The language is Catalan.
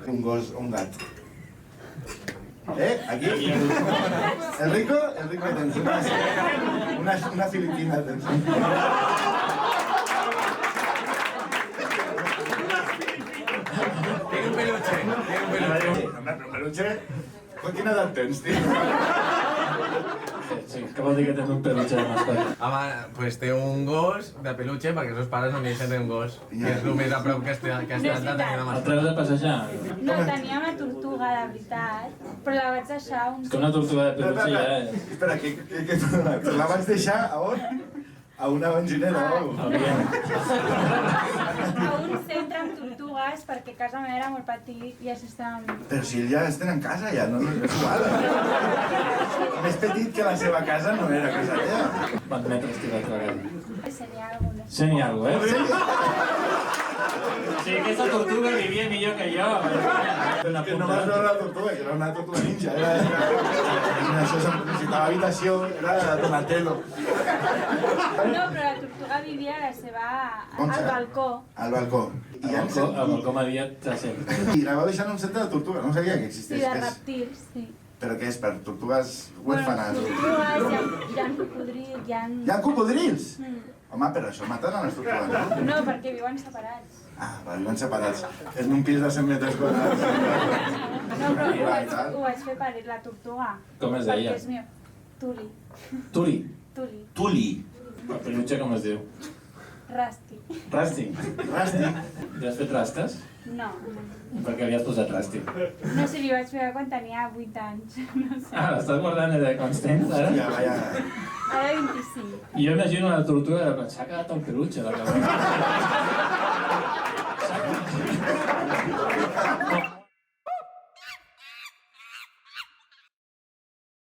Un gos o un gat? Aquí? El rico tens una filipina, tens. Tiene un peluche. Home, però un peluche... Quina edat tens, tio? Sí, què vol dir que tens un peluche de mascota? Home, pues té un gos de peluche perquè els seus pares no li deixen tenir un gos. I és el més a prop que has estat de tenir una El mascota. treus a passejar? No, tenia una tortuga de veritat, però la vaig deixar És que una tortuga de peluche ja és... Espera, que la vaig deixar a on? A una benzinera, o? a un centre amb tortugues perquè casa meva era molt petit i així estàvem... Però si ja es tenen casa, ja no és igual. Més petit que la seva casa no era casa teva. Quants metres té l'altra vegada? Seria alguna. 100 i alguna cosa, eh? Sí, aquesta tortuga vivia millor que jo. Que no vas veure la tortuga, que era una tortuga ninja. Això necessitava habitació, era de Donatello. No, però la tortuga vivia a la seva... al balcó. Al balcó. El balcó m'ha dit trasent. I la va deixar en un centre de tortuga, no sabia que Sí, existeix. de reptils, sí. Però què és, per tortugues huérfanes? Tortugues, hi ha cocodrils, hi ha... Hi ha cocodrils? Home, però això maten a les tortugues, no? No, perquè viuen separats. Ah, viuen separats. És un pis de 100 metres quadrats. No, però ho vaig fer per la tortuga. Com es deia? Perquè és meu. Tuli. Tuli. Tuli. Tuli. El peluche com es diu? Rasti. Rasti. Rasti. Ja has fet rastes? No. Per què li has posat Rasti? No sé, li vaig fer quan tenia 8 anys. No sé. Ah, l'estàs guardant des de quants temps, ara? Ja, vaya... Ara 25. Jo imagino la tortuga de pensar que ha quedat el peluche, la cabra.